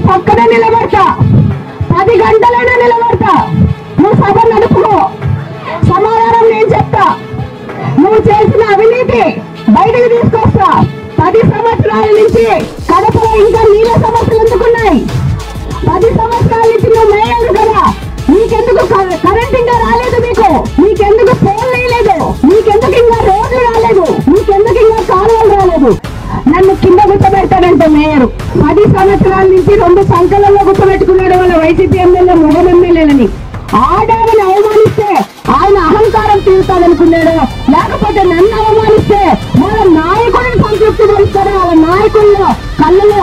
పక్కనే నిలబడతా, 10 గంటలైనా నిలబడతా. నువ్వు సభ నడుపుకో, సమాధానం నేను చెప్తా. నువ్వు చేసిన అవినీతి బయటకు తీసుకొస్తా. 10 సంవత్సరాల నుంచి కడపలో ఇంకా నీళ్ళ సమస్యలు ఎందుకున్నాయి? 10 సంవత్సరాల నుంచి నువ్వు మేయరు కదా, నీకెందుకు కరెంట్ ఇంకా రాలేదు? నీకెందుకు ఫోన్ వేయలేదు? నీకెందుకు ఇంకా రోడ్లు రాలేదు? నీకెందుకు ఇంకా కాలువలు రాలేదు? నన్ను కింద గుర్తుపెడతాడంటే మేయరు 10 సంవత్సరాల నుంచి 2 సంఖ్యలలో గుర్తుపెట్టుకున్నాడు వాళ్ళ వైసీపీ ఎమ్మెల్యే మొగం ఎమ్మెల్యేలని. ఆడాలని అవమానిస్తే ఆయన అహంకారం తీరుతాడనుకున్నాడు, లేకపోతే నన్ను అవమానిస్తే వాళ్ళ నాయకుడిని సంతృప్తి పరుస్తాడు, వాళ్ళ నాయకుల్లో కళ్ళలో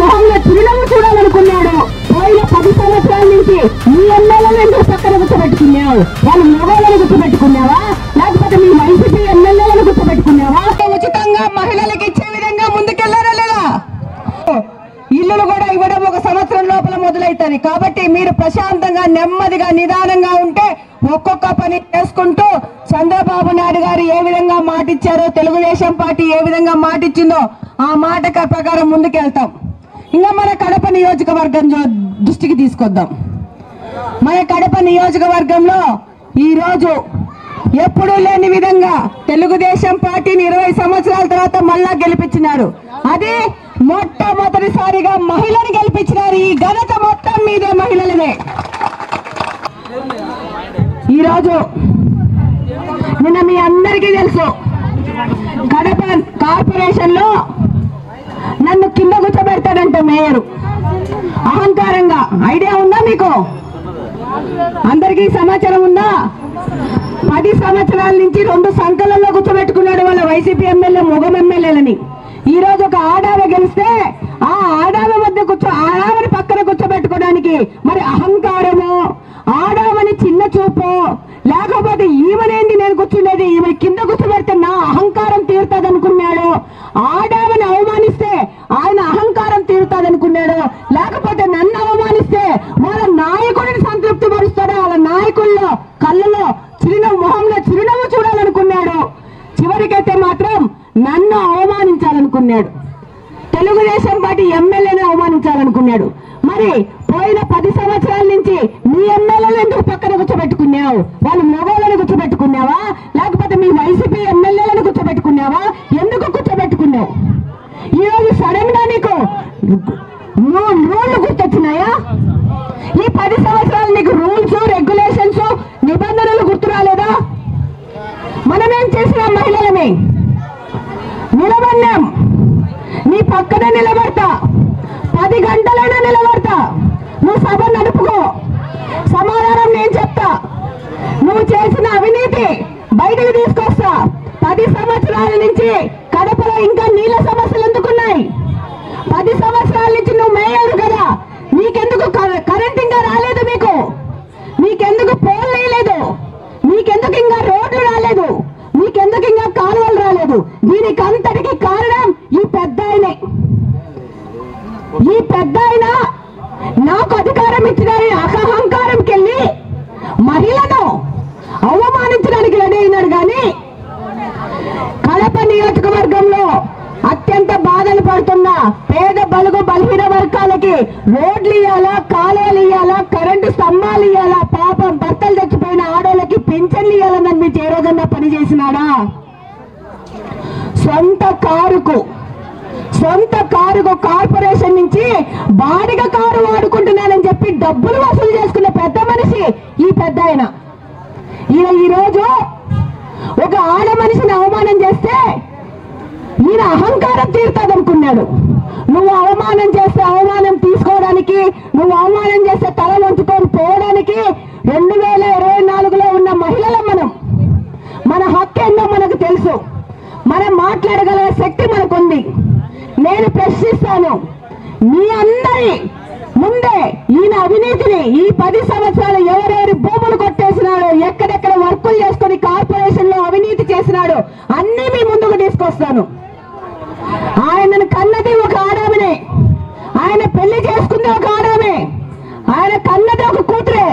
మొహంలో చిరునవ్వు చూడాలనుకున్నాడు. పోయిన 10 సంవత్సరాల నుంచి మీ ఎమ్మెల్యేలు ఎందుకు పక్కన గుర్తుపెట్టుకున్నావు? వాళ్ళు మొగోళ్ళని గుర్తుపెట్టుకున్నావా, లేకపోతే మీ వైసీపీ ఎమ్మెల్యేలను గుర్తుపెట్టుకున్నావా? ఉచితంగా మహిళలకు ఇచ్చే విధంగా ముందుకెళ్లారా లేదా? ఇల్లులు కూడా ఇవ్వడం 1 సంవత్సరం లోపల మొదలవుతుంది. కాబట్టి మీరు ప్రశాంతంగా నెమ్మదిగా నిదానంగా ఉంటే ఒక్కొక్క పని చేసుకుంటూ చంద్రబాబు నాయుడు గారు ఏ విధంగా మాటిచ్చారో, తెలుగుదేశం పార్టీ ఏ విధంగా మాటిచ్చిందో ఆ మాట ప్రకారం ముందుకెళ్తాం. ఇంకా మన కడప నియోజకవర్గం దృష్టికి తీసుకొద్దాం. మన కడప నియోజకవర్గంలో ఈరోజు ఎప్పుడూ లేని విధంగా తెలుగుదేశం పార్టీని 20 సంవత్సరాల తర్వాత మళ్ళా గెలిపించినారు. అది మొట్టమొదటిసారిగా మహిళని గెలిపించినారు. ఈ ఘనత మొత్తం మీదే, మహిళలదే. ఈరోజు నిన్న మీ అందరికీ తెలుసు, కడప కార్పొరేషన్ లో నన్ను కింద కూర్చోబెడతాడంటే మేయరు అహంకారంగా. ఐడియా ఉందా మీకు? అందరికీ సమాచారం ఉందా? 10 సంవత్సరాల నుంచి 2 సంఖ్యలలో కూర్చోబెట్టుకున్నాడు వాళ్ళ వైసీపీ ఎమ్మెల్యే మొగం ఎమ్మెల్యేలని. ఈ రోజు ఒక ఆడావ గెలిస్తే ఆ ఆడావ మధ్య ఆడావని పక్కన కూర్చోబెట్టుకోవడానికి మరి అహంకారము, ఆడావని చిన్న చూపు, లేకపోతే ఈమెనేంది నేను కూర్చునేది, ఈమె కింద కూర్చోబెడితే నా అహంకారం తీరుతాదనుకున్నాడు. ఆడావని అవమానిస్తే ఆయన అహంకారం తీరుతాదనుకున్నాడు, లేకపోతే నన్ను అవమానిస్తే వాళ్ళ నాయకుడిని సంతృప్తి పరుస్తాడు, వాళ్ళ నాయకుల్లో కళ్ళలో మొహంలో చిరునవ్వు చూడాలనుకున్నాడు. చివరికైతే మాత్రం నన్ను అవమానించాలనుకున్నాడు, తెలుగుదేశం పార్టీ ఎమ్మెల్యేని అవమానించాలనుకున్నాడు. మరి పోయిన 10 సంవత్సరాల నుంచి మీ ఎమ్మెల్యేలు ఎందుకు పక్కన కూర్చోబెట్టుకున్నావు? వాళ్ళు మొగోళ్ళని కూర్చోబెట్టుకున్నావా, లేకపోతే మీ వైసీపీ ఎమ్మెల్యేలను కూర్చోబెట్టుకున్నావా? ఎందుకు కూర్చోబెట్టుకున్నావు? ఈరోజు సడన్ గా నీకు రూళ్లు గుర్తొచ్చినాయా? ఈ 10 సంవత్సరాలు నీకు రూల్స్, రెగ్యులేషన్స్, నిబంధనలు గుర్తు రాలేదా? మనమేం చేసిన మహిళలమే నిలబడినాం, నీ పక్కనే నిలబడతా, 10 గంటలైనా నిలబడతా. నువ్వు సభ నడుపుకో, సమాధానం నేను చెప్తా. నువ్వు చేసిన అవినీతి బయటకు తీసుకొస్తా. 10 సంవత్సరాల నుంచి కడపలో ఇంకా నీళ్ళ సమస్యలు ఎందుకున్నాయి? 10 సంవత్సరాల నుంచి నువ్వు మేయరు కదా, నీకెందుకు కరెంట్ ఇంకా రాలేదు? నీకెందుకు ఫోన్ వేయలేదు? నీకెందుకు ఇంకా రోడ్లు రాలేదు? నీకెందుకు ఇంకా కాలువలు రాలేదు? దీనికి అంతటికి కారణం ఈ పెద్ద ఆయనే. ఈ పెద్ద ఆయన నాకు అధికారం ఇచ్చినారని అహంకారంకి వెళ్ళి మహిళను అవమానించడానికి రెడీ అయినాడు. కానీ కడప నియోజకవర్గంలో అత్యంత బాధలు పడుతున్న పేద బలుగు బలహీన వర్గాలకి రోడ్లు ఇయ్యాలా, కాలువలు ఇయ్యాలా, కరెంటు స్తంభాలు ఇయ్యాలా, పాపం భర్తలు చచ్చిపోయిన ఆడోళ్ళకి పింఛన్లు ఇయ్యాలని మీరు ఏ రోజన్నా పని చేసినాడా? సొంత కారుకు కార్పొరేషన్ నుంచి బాడిగ కారు వాడుకుంటున్నానని చెప్పి డబ్బులు వసూలు చేసుకున్న పెద్ద మనిషి ఈ పెద్ద ఆయన. ఈరోజు ఒక ఆడ మనిషిని అవమానం చేస్తే ఈయన అహంకారం తీరుతాదనుకున్నాడు. నువ్వు అవమానం చేస్తే అవమానం తీసుకోవడానికి, నువ్వు అవమానం చేస్తే తల వంచుకొని పోవడానికి 2024లో ఉన్న మహిళలం మనం. మన హక్కు ఏందో మనకు తెలుసు, మనం మాట్లాడగల శక్తి మనకుంది. నేను ప్రశ్నిస్తాను, మీ అందరి ముందే ఈయన అవినీతిని ఈ 10 సంవత్సరాలు ఎవరెవరి భూములు కొట్టేసినాడు, ఎక్కడెక్కడ వర్కులు చేసుకుని కార్పొరేషన్ లో అవినీతి చేసినాడు అన్ని మీ ముందుకు తీసుకొస్తాను. ఆయనను కన్నది ఒక ఆడామనే, ఆయన పెళ్లి చేసుకుంది ఒక ఆడామే, ఆయన కన్నది ఒక కూతురే.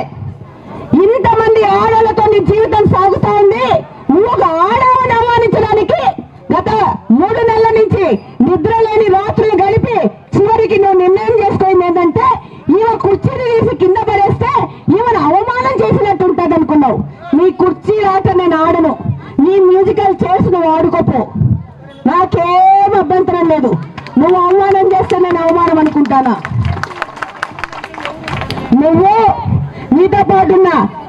ఇంతమంది ఆడలతో నీ జీవితం సాగుతా ఉంది. నువ్వు ఒక ఆడవని అవమానించడానికి గత 3 నెలల నుంచి నిద్ర లేని రాత్రులు గడిపి చివరికి నువ్వు నిర్ణయం చేసుకోయింది అనుకుంటానా. నువ్వు నీతో పాటున్న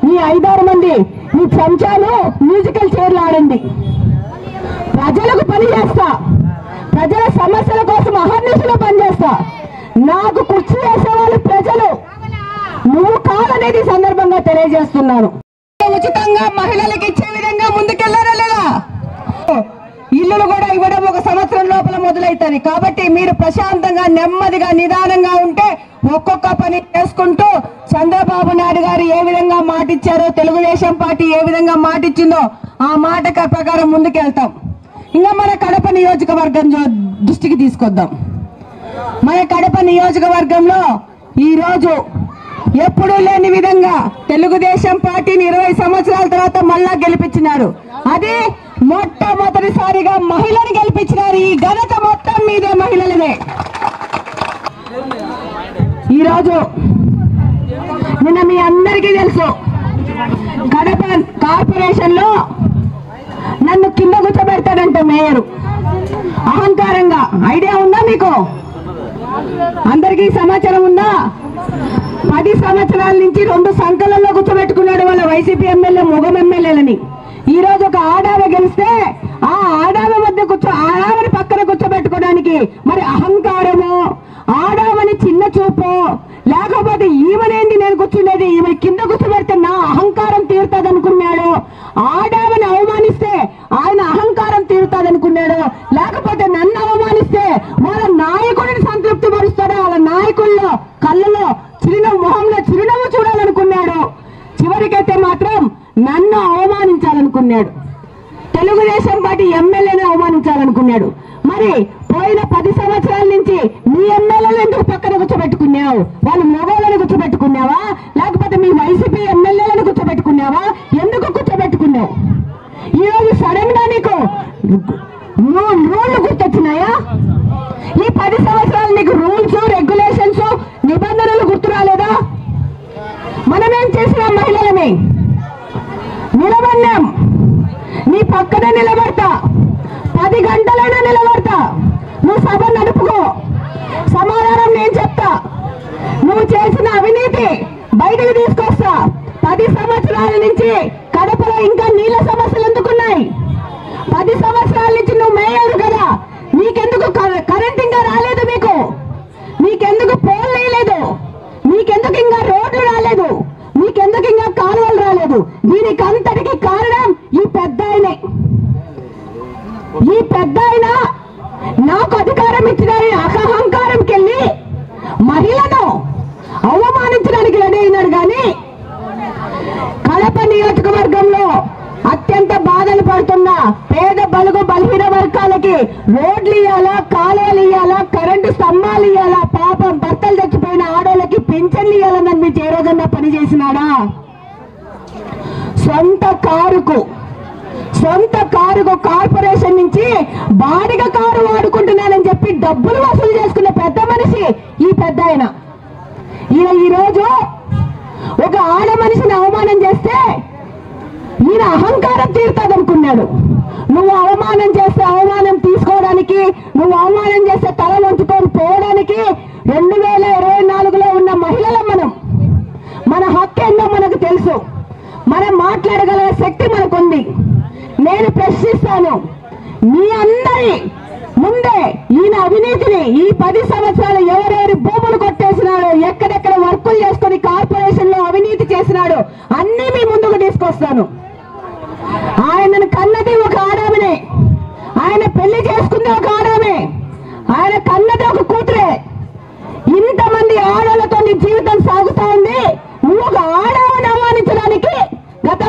ఈ 5-6 మంది నీ చెంచాలు మ్యూజికల్ చైర్లు ఆడండి. ప్రజలకు పని చేస్తా, ప్రజల సమస్యల కోసం అహర్నిశలో పనిచేస్తా. నాకు కుర్చీ వేసేవాళ్ళు ప్రజలు, నువ్వు కాదనేది సందర్భంగా తెలియజేస్తున్నాను. ఉచితంగా మహిళలకు ఇచ్చే విధంగా ముందుకెళ్లారా లేదా? ఇల్లులు కూడా ఇవ్వడం 1 సంవత్సరం లోపల మొదలవుతుంది. కాబట్టి మీరు ప్రశాంతంగా నెమ్మదిగా నిదానంగా ఉంటే ఒక్కొక్క పని చేసుకుంటూ చంద్రబాబు నాయుడు గారు ఏ విధంగా మాట ఇచ్చారో, తెలుగుదేశం పార్టీ ఏ విధంగా మాట ఇచ్చిందో ఆ మాట ప్రకారం ముందుకెళ్తాం. ఇంకా మన కడప నియోజకవర్గం దృష్టికి తీసుకొద్దాం. మన కడప నియోజకవర్గంలో ఈరోజు ఎప్పుడూ లేని విధంగా తెలుగుదేశం పార్టీని 20 సంవత్సరాల తర్వాత మళ్ళా గెలిపించినారు. అది మొట్టమొదటిసారిగా మహిళని గెలిపించినారు. ఈ ఘనత మొత్తం మీదే, మహిళలదే. ఈరోజు నిన్న మీ అందరికీ తెలుసు, కడప కార్పొరేషన్ లో నన్ను కింద కూర్చోబెడతాడంట మేయరు అహంకారంగా. ఐడియా ఉందా మీకు? అందరికీ సమాచారం ఉందా? 10 సంవత్సరాల నుంచి 2 సంకలంలో కూర్చోబెట్టుకున్నాడు వాళ్ళ వైసీపీ ఎమ్మెల్యే, మొగం ఎమ్మెల్యేలని. ఈ రోజు ఒక ఆడామె గెలిస్తే ఆ ఆడామె మధ్య ఆడామని పక్కన కూర్చోబెట్టుకోవడానికి మరి అహంకారము, ఆడామని చిన్న చూపు, లేకపోతే ఈమెనేంటి నేను కూర్చునేది, ఈమె కింద కూర్చోబెడితే నా అహంకారం తీరుతుంది అనుకున్నాడు. ఆడామని అవమానిస్తే ఆయన అహంకారం తీరుతుంది అనుకున్నాడు. లేకపోతే నన్ను అవమానిస్తే వాళ్ళ నాయకుడిని సంతృప్తి పరుస్తాడు, వాళ్ళ నాయకుల్లో కళ్ళలో చిరునవ్వు, మొహంలో చిరునవ్వు చూడాలనుకున్నాడు. చివరికైతే మాత్రం నన్ను అవమానించాలనుకున్నాడు. తెలుగుదేశం పార్టీ ఎమ్మెల్యేని అవమానించాలనుకున్నాడు. మరి పోయిన 10 సంవత్సరాల నుంచి మీ ఎమ్మెల్యేలు ఎందుకు పక్కన కూర్చోబెట్టుకున్నావు? వాళ్ళు మగవాళ్ళని కూర్చోబెట్టుకున్నావా? లేకపోతే మీ వైసీపీ ఎమ్మెల్యేలను కూర్చోబెట్టుకున్నావా? ఎందుకు కూర్చోబెట్టుకున్నావు? ఈరోజు సడన్ గా నీకు రూళ్లు గుర్తొచ్చినాయా? ఈ 10 సంవత్సరాలు నీకు రూల్స్, రెగ్యులేషన్స్, నిబంధనలు గుర్తు రాలేదా? మనమేం చేసినాం? మహిళలని నిలబడినాం. నీ పక్కనే నిలబడతా, 10 గంటలైనా నిలబడతా. నువ్వు సభ నడుపుకో, సమాధానం నేను చెప్తా. నువ్వు చేసిన అవినీతి బయటకు తీసుకొస్తా. 10 సంవత్సరాల నుంచి కడపలో ఇంకా నీళ్ళ సమస్యలు ఎందుకున్నాయి? 10 సంవత్సరాల నుంచి నువ్వు మేయరు కదా, నీకెందుకు కరెంట్ ఇంకా రాలేదు? మీకెందుకు పోల్ వేయలేదు? మీకెందుకు ఇంకా రోడ్లు రాలేదు? మీకెందుకు ఇంకా కాలువలు రాలేదు? దీనికి అంతటికి కారణం ఈ పెద్ద ఆయనే. ఈ పెద్ద ఆయన నాకు అధికారం ఇచ్చినారని అహంకారంకి వెళ్ళి మహిళను అవమానించడానికి రెడీ అయినాడు. కానీ కడప నియోజకవర్గంలో అత్యంత బాధలు పడుతున్న పేద బలుగు బలహీన వర్గాలకి రోడ్లు ఇయ్యాలా, కాలువలు ఇయ్యాలా, కరెంటు స్తంభాలు ఇయ్యాలా, పాపం భర్తలు చచ్చిపోయిన ఆడోళ్ళకి పింఛన్లు ఇయ్యాలని మీరు ఏ రోజన్నా పని చేసినాడా? సొంత కారుకు కార్పొరేషన్ నుంచి బాడిగ కారు వాడుకుంటున్నానని చెప్పి డబ్బులు వసూలు చేసుకున్న పెద్ద మనిషి ఈ పెద్ద ఆయన. ఈ రోజు ఒక ఆడ మనిషిని అవమానం చేస్తే ఈయన అహంకారం తీరుతాదనుకున్నాడు. నువ్వు అవమానం చేస్తే అవమానం తీసుకోవడానికి, నువ్వు అవమానం చేస్తే తల వంచుకొని పోవడానికి 2024లో ఉన్న మహిళల మన హక్కు ఏందో మనకు తెలుసు. మనం మాట్లాడగల శక్తి మనకుంది. నేను ప్రశ్నిస్తాను, మీ అందరి ముందే ఈయన అవినీతిని ఈ 10 సంవత్సరాలు ఎవరెవరి భూములు కొట్టేసినాడో, ఎక్కడెక్కడ వర్కులు చేసుకుని కార్పొరేషన్ లో అవినీతి చేసినాడో అన్ని మీ ముందుకు తీసుకొస్తాను. ఆయనను కన్నది ఒక ఆడామనే, ఆయన పెళ్లి చేసుకుంది ఒక ఆడామే, ఆయన కన్నది ఒక కూతురే. ఇంతమంది ఆడలతో నీ జీవితం సాగుతా ఉంది. నువ్వు ఒక ఆడవని అవమానించడానికి గత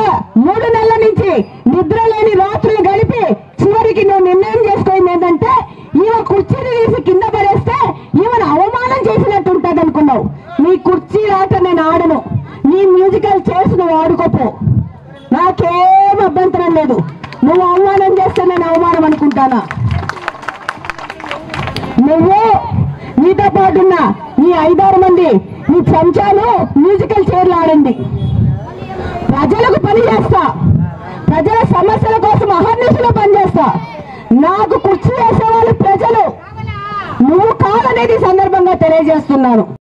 3 నెలల నుంచి నిద్ర లేని రాత్రులు గడిపి చివరికి నువ్వు నిర్ణయం చేసుకోయింది ఏంటంటే ఈమె కుర్చీని తీసి కింద పడేస్తే ఈమెను అవమానం చేసినట్టు ఉంటుంది అనుకున్నావు. నీ కుర్చీ ఆట నేను ఆడను, నీ మ్యూజికల్ చేసి నువ్వు ఆడుకోపో, నాకేం అభ్యంతరం లేదు. నువ్వు అవమానం చేస్తే నేను అవమానం అనుకుంటానా? నువ్వు నీతో పాటున్న ఈ 5-6 మంది నీ చెంచాలు మ్యూజికల్ చైర్లు ఆడండి. ప్రజలకు పని చేస్తా, ప్రజల సమస్యల కోసం అహర్నిశలో పనిచేస్తా. నాకు కుర్చీ వేసేవాళ్ళు ప్రజలు, నువ్వు కాదనేది సందర్భంగా తెలియజేస్తున్నాను.